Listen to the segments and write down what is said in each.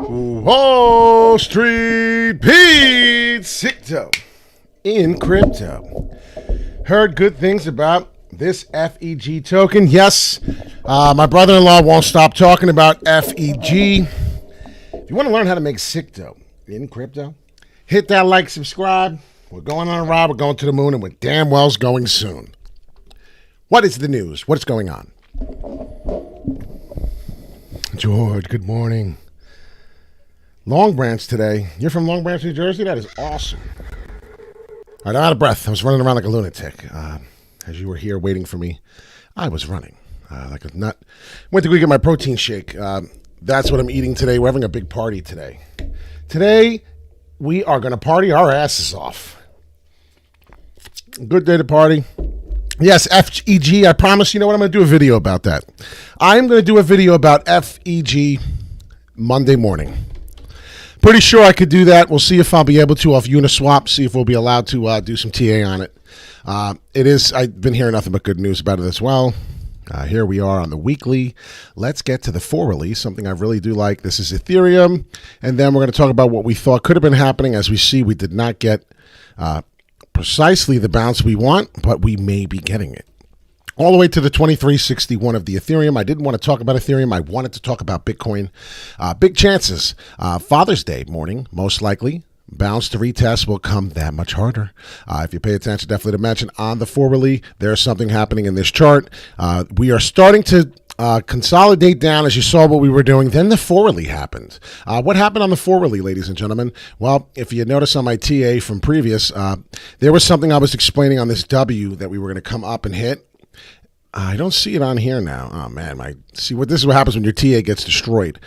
Wall Street Pete Sicto in crypto. Heard good things about this FEG token. Yes, my brother-in-law won't stop talking about FEG. If you want to learn how to make Sicto in crypto, hit that like, subscribe. We're going on a ride. We're going to the moon, and we're damn well's going soon. What is the news? What's going on? George, good morning. Long Branch today. You're from Long Branch, New Jersey? That is awesome. All right, I'm out of breath. I was running around like a lunatic. As you were here waiting for me, I was running like a nut. Went to go get my protein shake. That's what I'm eating today. We're having a big party today. Today, we are going to party our asses off. Good day to party. Yes, FEG, I promise. You know what? I'm going to do a video about that. I'm going to do a video about FEG Monday morning. Pretty sure I could do that. We'll see if I'll be able to off Uniswap, see if we'll be allowed to do some TA on it. I've been hearing nothing but good news about it as well. Here we are on the weekly. Let's get to the 4 release, something I really do like. This is Ethereum, and then we're going to talk about what we thought could have been happening. As we see, we did not get precisely the bounce we want, but we may be getting it. All the way to the 2361 of the Ethereum. I didn't want to talk about Ethereum. I wanted to talk about Bitcoin. Big chances. Father's Day morning, most likely. Bounce to retest will come that much harder. If you pay attention, definitely to mention on the 4 release, there's something happening in this chart. We are starting to consolidate down, as you saw what we were doing. Then the 4 release happened. What happened on the 4 release, ladies and gentlemen? Well, if you notice on my TA from previous, there was something I was explaining on this W that we were going to come up and hit. I don't see it on here now. Oh man, this is what happens when your TA gets destroyed.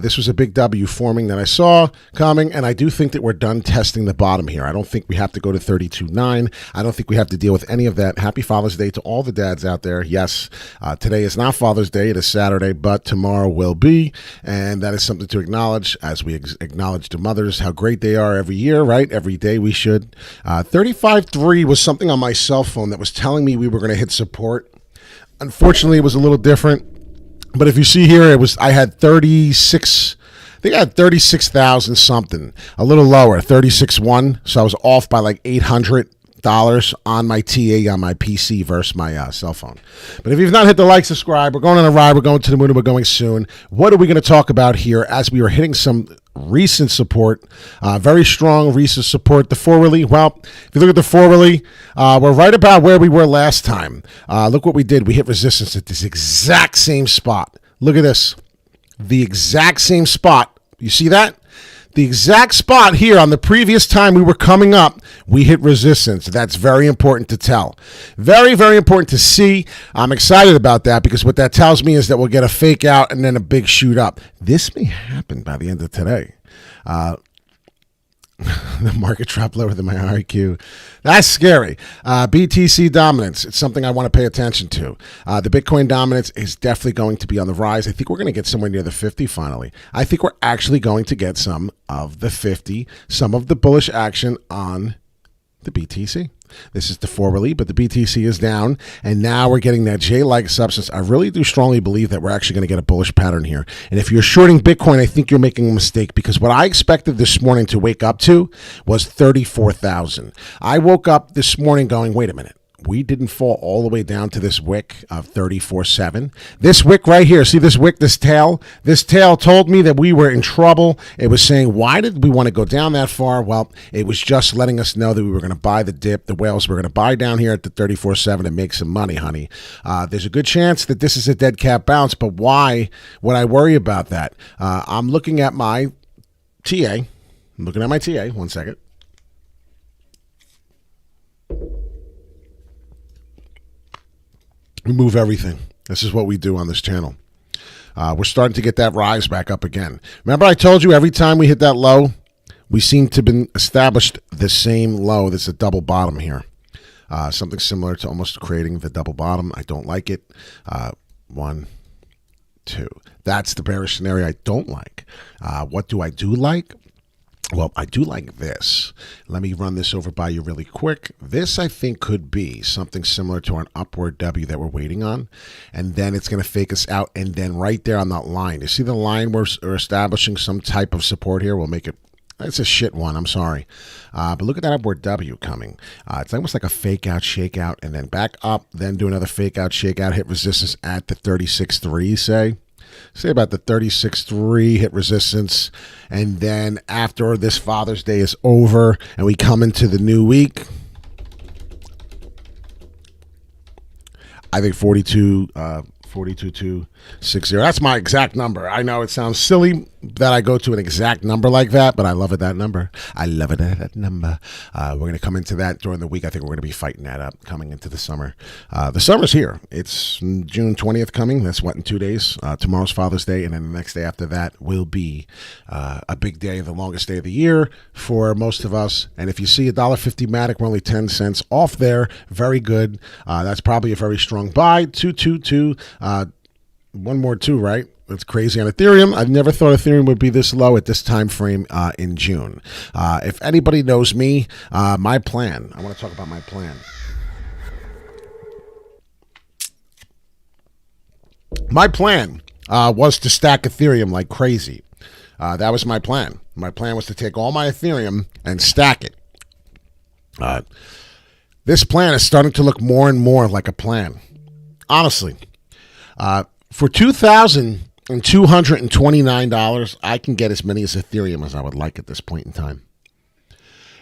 This was a big W forming that I saw coming, and I do think that we're done testing the bottom here. I don't think we have to go to 32.9. I don't think we have to deal with any of that. Happy Father's Day to all the dads out there. Yes, today is not Father's Day. It is Saturday, but tomorrow will be, and that is something to acknowledge as we acknowledge the mothers, how great they are every year, right? Every day we should. 35.3 was something on my cell phone that was telling me we were going to hit support. Unfortunately, it was a little different, but if you see here, I had 36. I think I had 36,000 something, a little lower, 36.1. So I was off by like $800 on my TA on my PC versus my cell phone. But if you've not hit the like, subscribe, we're going on a ride. We're going to the moon. We're going soon. What are we going to talk about here as we are hitting some recent support, very strong recent support? The 4 release, well, if you look at the 4 release, we're right about where we were last time. Look what we did. We hit resistance at this exact same spot. Look at this. The exact same spot. You see that? The exact spot here on the previous time we were coming up, we hit resistance. That's very important to tell. Very, very important to see. I'm excited about that because what that tells me is that we'll get a fake out and then a big shoot up. This may happen by the end of today. The market dropped lower than my IQ. That's scary. BTC dominance. It's something I want to pay attention to. The Bitcoin dominance is definitely going to be on the rise. I think we're going to get somewhere near the 50 finally. I think we're actually going to get some of the 50, some of the bullish action on the BTC. This is the 4 release, but the BTC is down, and now we're getting that J-like substance. I really do strongly believe that we're actually going to get a bullish pattern here. And if you're shorting Bitcoin, I think you're making a mistake because what I expected this morning to wake up to was 34,000. I woke up this morning going, wait a minute. We didn't fall all the way down to this wick of 34.7. This wick right here, see this wick, this tail? This tail told me that we were in trouble. It was saying, why did we want to go down that far? Well, it was just letting us know that we were going to buy the dip. The whales were going to buy down here at the 34.7 and make some money, honey. There's a good chance that this is a dead cat bounce, but why would I worry about that? I'm looking at my TA. I'm looking at my TA. One second. We move everything. This is what we do on this channel. We're starting to get that rise back up again. Remember I told you every time we hit that low, we seem to have been established the same low. There's a double bottom here. Something similar to almost creating the double bottom. I don't like it. 1, 2. That's the bearish scenario I don't like. What do I do like? Well, I do like this. Let me run this over by you really quick. This, I think, could be something similar to an upward W that we're waiting on. And then it's going to fake us out. And then right there on that line, you see the line we're establishing some type of support here? We'll make it. It's a shit one. I'm sorry. But look at that upward W coming. It's almost like a fake out, shake out, and then back up, then do another fake out, shake out, hit resistance at the 36.3, say about the 36.3, hit resistance. And then after this Father's Day is over and we come into the new week, I think 42.260. That's my exact number. I know it sounds silly that I go to an exact number like that, but I love it, that number. I love it, that number. We're going to come into that during the week. I think we're going to be fighting that up coming into the summer. The summer's here. It's June 20th coming. That's what, in 2 days? Tomorrow's Father's Day, and then the next day after that will be a big day, the longest day of the year for most of us. And if you see $1.50 Matic, we're only 10 cents off there. Very good. That's probably a very strong buy. 222. One more two, right? That's crazy on Ethereum. I've never thought Ethereum would be this low at this time frame in June. If anybody knows me, my plan, I want to talk about my plan. My plan was to stack Ethereum like crazy. That was my plan. My plan was to take all my Ethereum and stack it. This plan is starting to look more and more like a plan. Honestly. For $2,229, I can get as many as Ethereum as I would like at this point in time.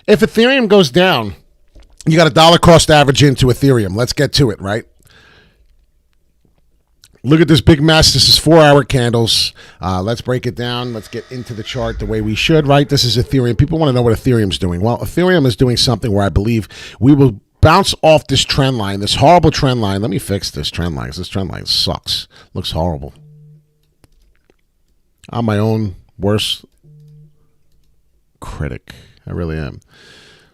If Ethereum goes down, you got a dollar cost average into Ethereum. Let's get to it, right? Look at this big mess. This is 4-hour candles. Let's break it down. Let's get into the chart the way we should, right? This is Ethereum. People want to know what Ethereum's doing. Well, Ethereum is doing something where I believe we will bounce off this trend line, this horrible trend line. Let me fix this trend line because this trend line sucks. Looks horrible. I'm my own worst critic. I really am.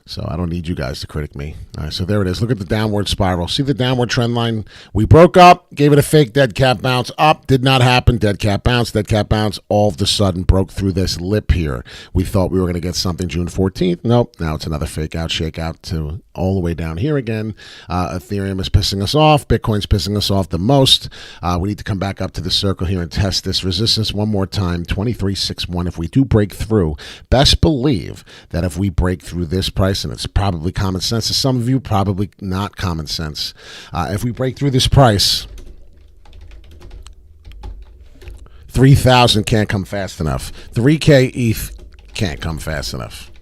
So I don't need you guys to critic me. All right, so there it is. Look at the downward spiral. See the downward trend line? We broke up, gave it a fake dead cat bounce. Up, did not happen. Dead cat bounce, dead cat bounce. All of a sudden broke through this lip here. We thought we were going to get something June 14th. Nope. Now it's another fake out, shake out to all the way down here again. Ethereum is pissing us off. Bitcoin's pissing us off the most. We need to come back up to the circle here and test this resistance one more time. 23.61. If we do break through, best believe that if we break through this price, and it's probably common sense to some of you, probably not common sense. If we break through this price, 3,000 can't come fast enough. 3K ETH can't come fast enough.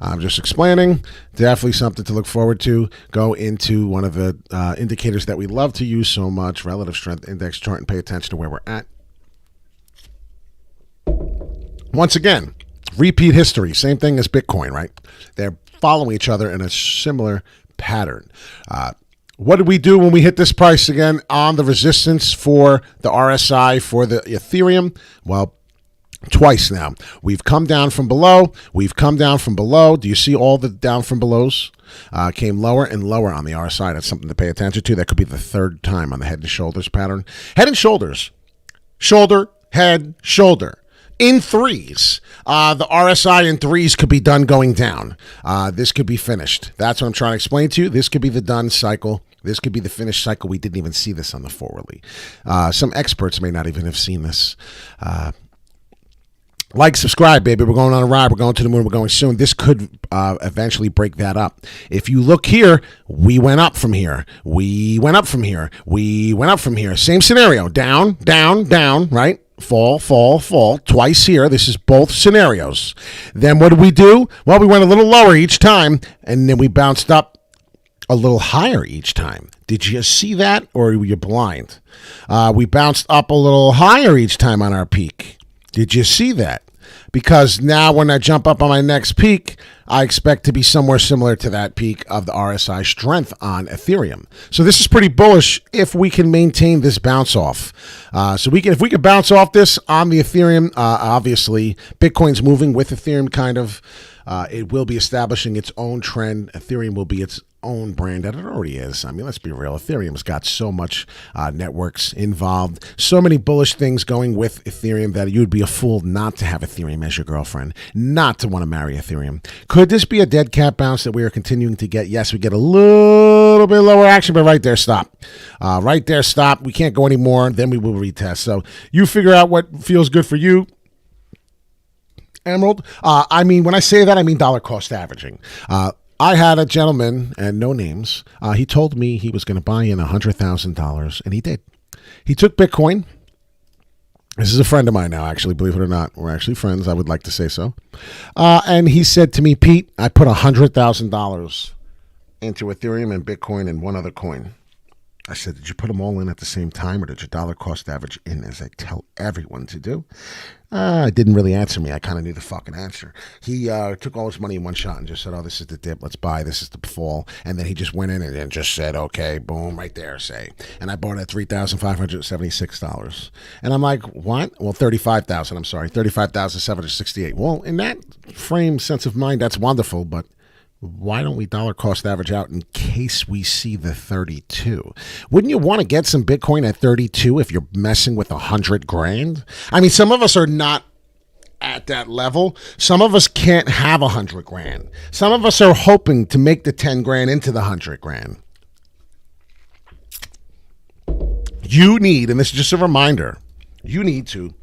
I'm just explaining. Definitely something to look forward to. Go into one of the indicators that we love to use so much, relative strength index chart, and pay attention to where we're at. Once again, repeat history. Same thing as Bitcoin, right? They're following each other in a similar pattern. What did we do when we hit this price again on the resistance for the RSI for the Ethereum? Well, twice now. We've come down from below. We've come down from below. Do you see all the down from belows? Came lower and lower on the RSI. That's something to pay attention to. That could be the third time on the head and shoulders pattern. Head and shoulders. Shoulder, head, shoulder. In threes. The RSI in threes could be done going down. This could be finished. That's what I'm trying to explain to you. This could be the done cycle. This could be the finished cycle. We didn't even see this on the forwardly. Some experts may not even have seen this. Like, subscribe, baby. We're going on a ride. We're going to the moon. We're going soon. This could eventually break that up. If you look here, we went up from here. We went up from here. We went up from here. Same scenario. Down, down, down, right? Fall, fall, fall. Twice here. This is both scenarios. Then what did we do? Well, we went a little lower each time, and then we bounced up a little higher each time. Did you see that, or were you blind? We bounced up a little higher each time on our peak. Did you see that? Because now when I jump up on my next peak, I expect to be somewhere similar to that peak of the RSI strength on Ethereum. So this is pretty bullish if we can maintain this bounce off. So if we can bounce off this on the Ethereum, obviously Bitcoin's moving with Ethereum kind of. It will be establishing its own trend. Ethereum will be its own brand that it already is. I mean, let's be real. Ethereum's got so much networks involved, so many bullish things going with Ethereum that you'd be a fool not to have Ethereum as your girlfriend, not to want to marry Ethereum. Could this be a dead cat bounce that we are continuing to get? Yes, we get a little bit lower action, but right there, stop. Right there, stop. We can't go anymore. Then we will retest. So you figure out what feels good for you. Emerald. I mean, when I say that, I mean dollar cost averaging. I had a gentleman, and no names, he told me he was going to buy in $100,000, and he did. He took Bitcoin. This is a friend of mine now, actually, believe it or not. We're actually friends. I would like to say so. And he said to me, Pete, I put $100,000 into Ethereum and Bitcoin and one other coin. I said, did you put them all in at the same time, or did your dollar cost average in, as I tell everyone to do? Didn't really answer me. I kind of knew the fucking answer. He took all his money in one shot and just said, oh, this is the dip. Let's buy. This is the fall. And then he just went in and just said, okay, boom, right there, say. And I bought it at $3,576. And I'm like, what? Well, $35,000. I'm sorry, $35,768. Well, in that frame sense of mind, that's wonderful, but why don't we dollar cost average out in case we see the 32? Wouldn't you want to get some Bitcoin at 32 if you're messing with 100 grand? I mean, some of us are not at that level. Some of us can't have 100 grand. Some of us are hoping to make the 10 grand into the 100 grand. You need, and this is just a reminder, you need to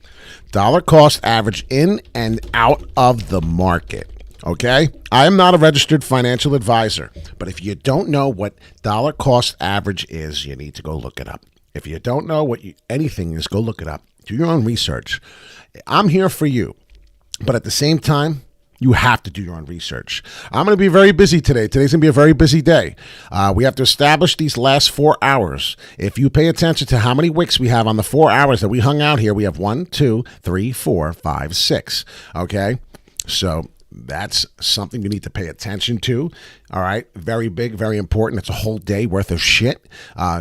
dollar cost average in and out of the market. Okay? I am not a registered financial advisor, but if you don't know what dollar cost average is, you need to go look it up. If you don't know what anything is, go look it up. Do your own research. I'm here for you, but at the same time, you have to do your own research. I'm going to be very busy today. Today's going to be a very busy day. We have to establish these last 4 hours. If you pay attention to how many wicks we have on the 4 hours that we hung out here, we have 1, 2, 3, 4, 5, 6. Okay? So that's something you need to pay attention to. All right. Very big, very important. It's a whole day worth of shit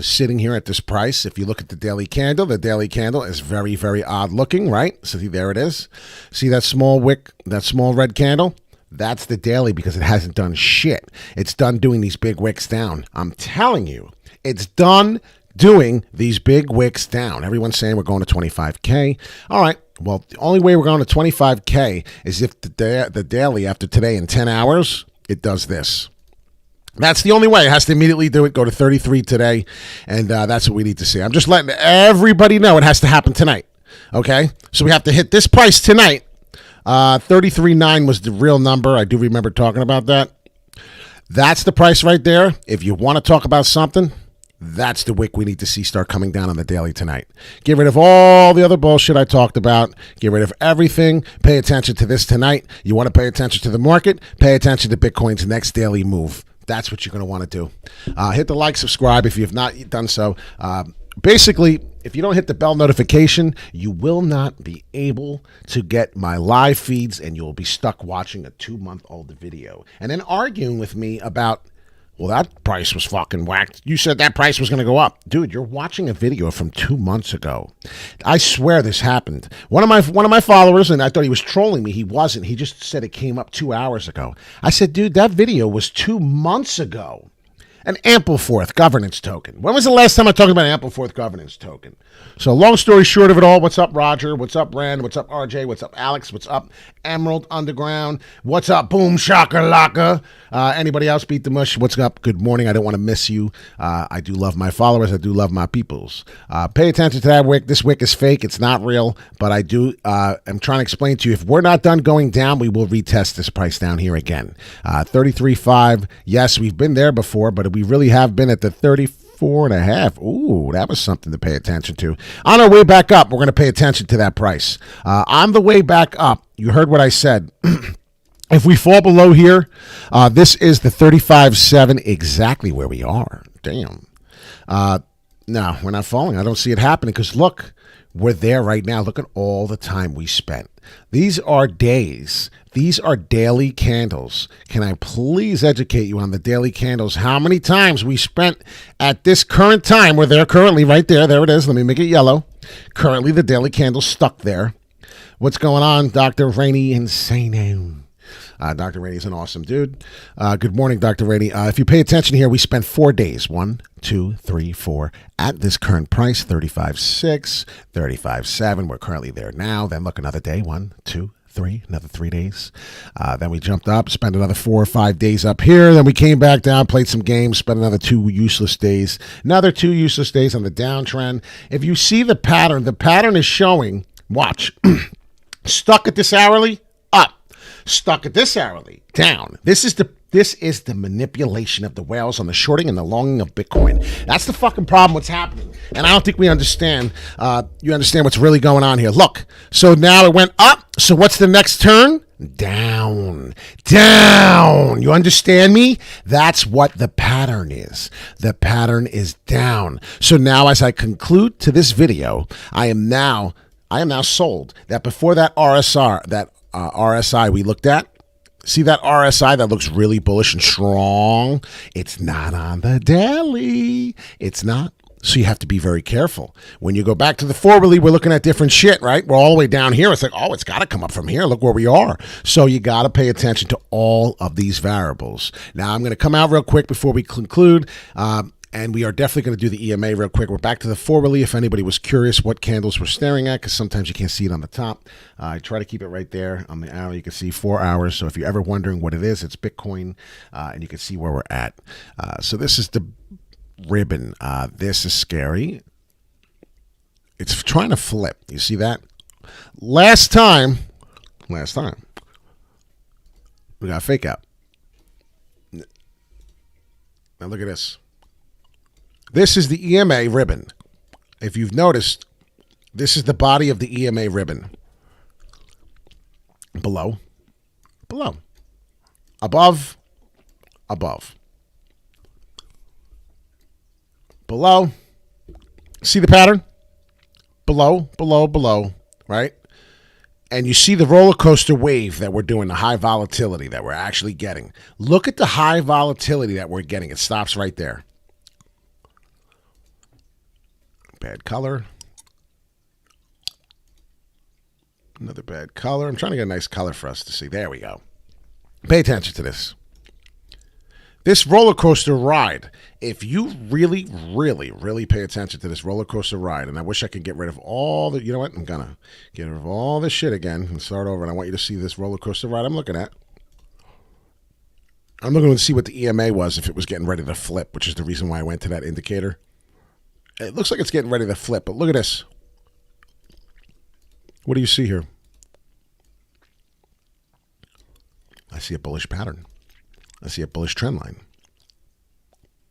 sitting here at this price. If you look at the daily candle is very, very odd looking, right? So there it is. See that small wick, that small red candle? That's the daily because it hasn't done shit. It's done doing these big wicks down. I'm telling you, it's done doing these big wicks down. Everyone's saying we're going to 25K. All right. Well, the only way we're going to 25K is if the daily after today in 10 hours, it does this. That's the only way. It has to immediately do it, go to 33 today, and that's what we need to see. I'm just letting everybody know it has to happen tonight, okay? So we have to hit this price tonight. 33.9 was the real number. I do remember talking about that. That's the price right there. If you want to talk about something, that's the wick we need to see start coming down on the daily tonight. Get rid of all the other bullshit I talked about. Get rid of everything. Pay attention to this tonight. You want to pay attention to the market? Pay attention to Bitcoin's next daily move. That's what you're going to want to do. Hit the like, subscribe if you have not done so. Basically, if you don't hit the bell notification, you will not be able to get my live feeds, and you'll be stuck watching a 2-month-old video and then arguing with me about, well, that price was fucking whacked. You said that price was going to go up. Dude, you're watching a video from 2 months ago. I swear this happened. One of my followers, and I thought he was trolling me. He wasn't. He just said it came up 2 hours ago. I said, dude, that video was 2 months ago. An Ampleforth governance token. When was the last time I talked about an Ampleforth governance token? So long story short of it all, what's up, Roger? What's up, Rand? What's up, RJ? What's up, Alex? What's up, Emerald Underground? What's up, Boom Shakalaka? Anybody else beat the mush? What's up? Good morning. I don't want to miss you. I do love my followers. I do love my peoples. Pay attention to that wick. This wick is fake. It's not real, but I do. I'm trying to explain to you, if we're not done going down, we will retest this price down here again. 33.5. Yes, we've been there before, but we really have been at the 34.5. Ooh, that was something to pay attention to. On our way back up, we're going to pay attention to that price. On the way back up, you heard what I said. If we fall below here, this is the 35.7, exactly where we are. Damn. No, we're not falling. I don't see it happening because, look, we're there right now. Look at all the time we spent. These are days. These are daily candles. Can I please educate you on the daily candles? How many times we spent at this current time? We're there currently right there. There it is. Let me make it yellow. Currently, the daily candle's stuck there. What's going on, Dr. Rainey Insano? Dr. Rainey's an awesome dude. Good morning, Dr. Rainey. If you pay attention here, we spent 4 days. 1, 2, 3, 4 at this current price, 35.6, 35.7. We're currently there now. Then look, another day. 1, 2, 3, another 3 days. Then we jumped up, spent another 4 or 5 days up here. Then we came back down, played some games, spent another 2 useless days. Another 2 useless days on the downtrend. If you see the pattern is showing, watch, stuck at this hourly, up. Stuck at this hourly, down. This is the manipulation of the whales on the shorting and the longing of Bitcoin. That's the fucking problem, what's happening. And I don't think we understand. You understand what's really going on here. Look, so now it went up. So what's the next turn? Down. Down. You understand me? That's what the pattern is. The pattern is down. So now as I conclude to this video, I am now sold that before that RSI we looked at, see that RSI that looks really bullish and strong? It's not on the daily. It's not. So you have to be very careful. When you go back to the forwardly, we're looking at different shit, right? We're all the way down here. It's like, oh, it's got to come up from here. Look where we are. So you got to pay attention to all of these variables. Now, I'm going to come out real quick before we conclude. And we are definitely going to do the EMA real quick. We're back to the forwardly. If anybody was curious what candles we're staring at, because sometimes you can't see it on the top. I try to keep it right there on the arrow. You can see 4 hours. So if you're ever wondering what it is, it's Bitcoin. And you can see where we're at. So this is the ribbon. This is scary. It's trying to flip. You see that? Last time, we got a fake out. Now look at this. This is the EMA ribbon. If you've noticed, this is the body of the EMA ribbon. Below. Above. Below. See the pattern? Below, right? And you see the roller coaster wave that we're doing, the high volatility that we're actually getting. Look at the high volatility that we're getting. It stops right there. Bad color. Another bad color. I'm trying to get a nice color for us to see. There we go. Pay attention to this. This roller coaster ride, if you really pay attention to this roller coaster ride, and I wish I could get rid of all the, you know what? I'm going to get rid of all this shit again and start over. And I want you to see this roller coaster ride I'm looking at. I'm looking to see what the EMA was if it was getting ready to flip, which is the reason why I went to that indicator. It looks like it's getting ready to flip, but look at this. What do you see here? I see a bullish pattern. I see a bullish trend line.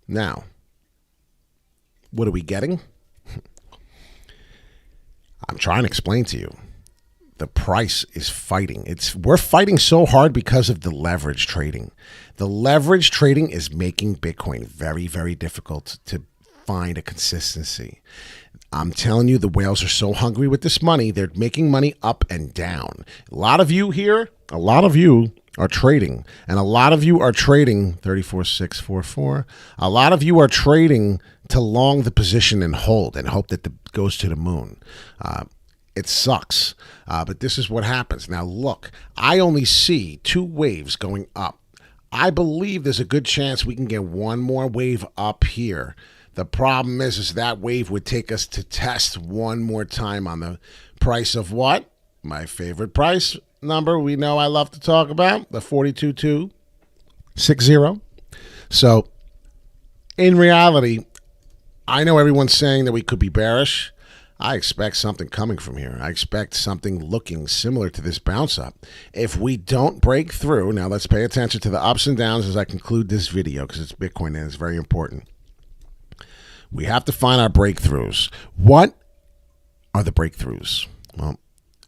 Now, what are we getting? I'm trying to explain to you. The price is fighting. We're fighting so hard because of the leverage trading. The leverage trading is making Bitcoin very, very difficult to find a consistency. I'm telling you, the whales are so hungry with this money. They're making money up and down. A lot of you here, are trading, and a lot of you are trading 34,644. A lot of you are trading to long the position and hold and hope that it goes to the moon. It sucks, but this is what happens. Now look, I only see 2 waves going up. I believe there's a good chance we can get one more wave up here. The problem is that wave would take us to test one more time on the price of what? My favorite price number we know I love to talk about, the 42,260. So in reality, I know everyone's saying that we could be bearish. I expect something coming from here. I expect something looking similar to this bounce up. If we don't break through, now let's pay attention to the ups and downs as I conclude this video because it's Bitcoin and it's very important. We have to find our breakthroughs. What are the breakthroughs? Well,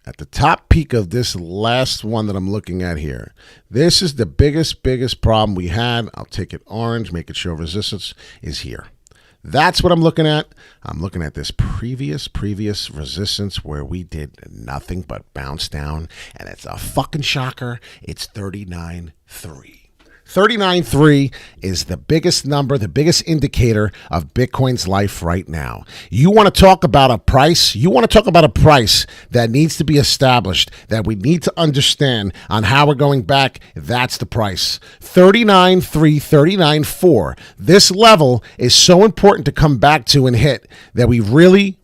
at the top peak of this last one that I'm looking at here, this is the biggest problem we had. I'll take it orange, make it show resistance, is here. That's what I'm looking at. I'm looking at this previous resistance where we did nothing but bounce down, and it's a fucking shocker. It's 39.3. 39.3 is the biggest number, the biggest indicator of Bitcoin's life right now. You want to talk about a price? You want to talk about a price that needs to be established, that we need to understand on how we're going back? That's the price. 39.3, 39.4. This level is so important to come back to and hit that we really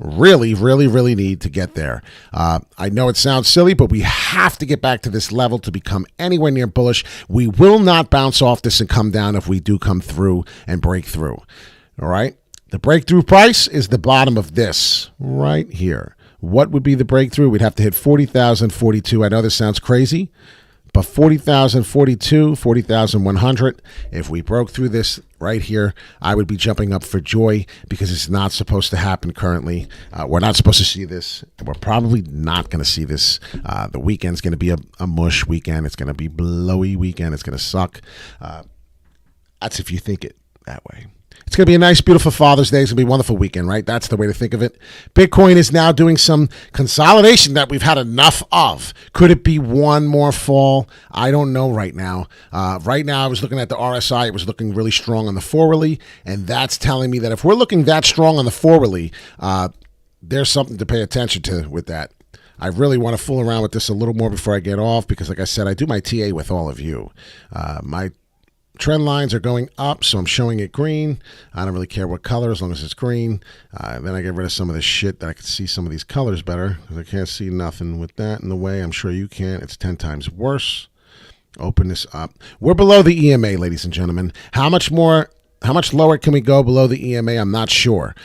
need to get there. I know it sounds silly, but we have to get back to this level to become anywhere near bullish. We will not bounce off this and come down if we do come through and break through. All right. The breakthrough price is the bottom of this right here. What would be the breakthrough? We'd have to hit 40,042. I know this sounds crazy, but 40,042, 40,100. If we broke through this right here, I would be jumping up for joy because it's not supposed to happen currently. We're not supposed to see this. We're probably not going to see this. The weekend's going to be a mush weekend. It's going to be blowy weekend. It's going to suck. That's if you think it that way. It's going to be a nice, beautiful Father's Day. It's going to be a wonderful weekend, right? That's the way to think of it. Bitcoin is now doing some consolidation that we've had enough of. Could it be one more fall? I don't know right now. Right now, I was looking at the RSI. It was looking really strong on the forwardly, and that's telling me that if we're looking that strong on the forwardly, there's something to pay attention to with that. I really want to fool around with this a little more before I get off because, like I said, I do my TA with all of you. My trend lines are going up, so I'm showing it green. I don't really care what color as long as it's green. Then I get rid of some of this shit that I can see some of these colors better because I can't see nothing with that in the way. I'm sure you can. It's 10 times worse. Open this up. We're below the EMA, ladies and gentlemen. How much lower can we go below the EMA? I'm not sure.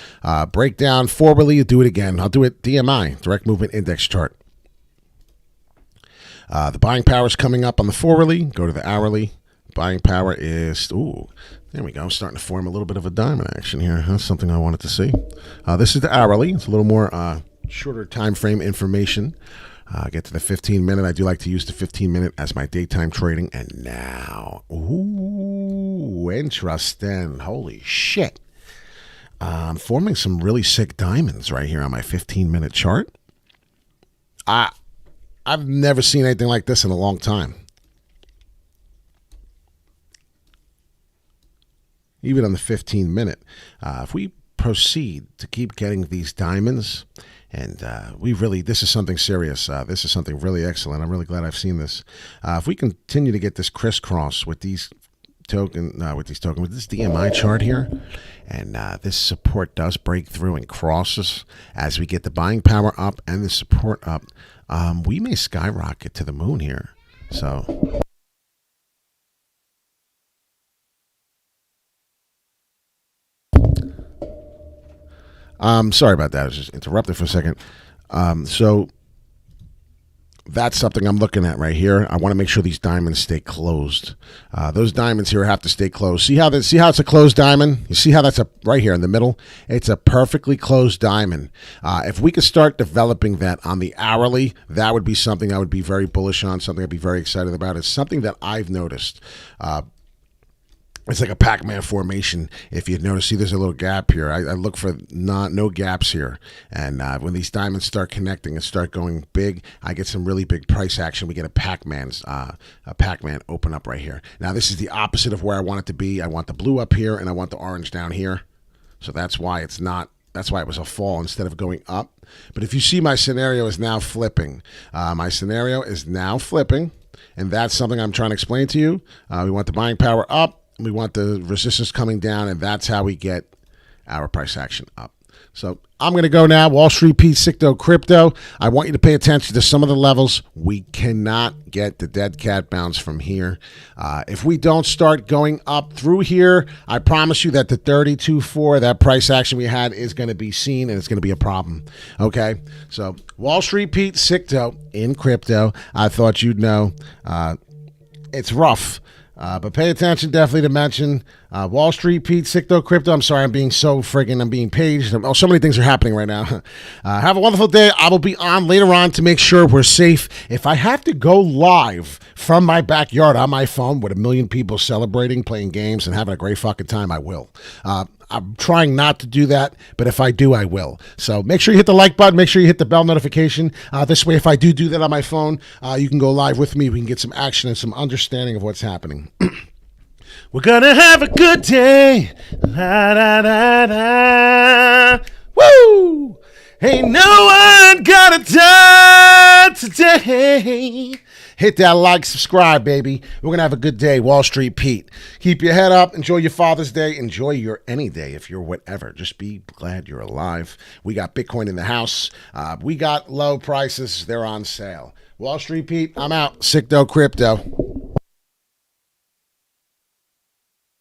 Break down forwardly, do it again. I'll do it DMI, direct movement index chart. The buying power is coming up on the forwardly. Go to the hourly. Buying power is, there we go. Starting to form a little bit of a diamond action here. That's something I wanted to see. This is the hourly. It's a little more shorter time frame information. Get to the 15-minute. I do like to use the 15-minute as my daytime trading. And now, interesting. Holy shit. I'm forming some really sick diamonds right here on my 15-minute chart. I've never seen anything like this in a long time. Even on the 15-minute. If we proceed to keep getting these diamonds, and this is something serious. This is something really excellent. I'm really glad I've seen this. If we continue to get this crisscross with this DMI chart here, and this support does break through and crosses as we get the buying power up and the support up, we may skyrocket to the moon here. So sorry about that. I was just interrupted for a second. So that's something I'm looking at right here. I want to make sure these diamonds stay closed. Those diamonds here have to stay closed. See how it's a closed diamond? You see how that's right here in the middle? It's a perfectly closed diamond. If we could start developing that on the hourly, that would be something I would be very bullish on, something I'd be very excited about. It's something that I've noticed. It's like a Pac-Man formation. If you notice, see, there's a little gap here. I look for no gaps here. And when these diamonds start connecting and start going big, I get some really big price action. We get a Pac-Man open up right here. Now, this is the opposite of where I want it to be. I want the blue up here, and I want the orange down here. So that's why it was a fall instead of going up. But if you see, my scenario is now flipping. And that's something I'm trying to explain to you. We want the buying power up. We want the resistance coming down, and that's how we get our price action up. So I'm going to go now. Wall Street, Pete, Sicto, Crypto. I want you to pay attention to some of the levels. We cannot get the dead cat bounce from here. If we don't start going up through here, I promise you that the 32.4, that price action we had, is going to be seen, and it's going to be a problem. Okay? So Wall Street, Pete, Sicto in crypto. I thought you'd know. It's rough. But pay attention, definitely to mention Wall Street, Pete, Sicto, Crypto. I'm sorry, I'm being paged. Oh, so many things are happening right now. Have a wonderful day. I will be on later on to make sure we're safe. If I have to go live from my backyard on my phone with 1 million people celebrating, playing games, and having a great fucking time, I will. I'm trying not to do that, but if I do, I will. So make sure you hit the like button. Make sure you hit the bell notification. This way, if I do that on my phone, you can go live with me. We can get some action and some understanding of what's happening. We're gonna have a good day. La, da, da, da. Woo! Ain't no one gonna die today. Hit that like, subscribe, baby. We're gonna have a good day. Wall Street Pete. Keep your head up. Enjoy your Father's Day. Enjoy your any day if you're whatever. Just be glad you're alive. We got Bitcoin in the house. We got low prices. They're on sale. Wall Street Pete, I'm out. Sick though, crypto.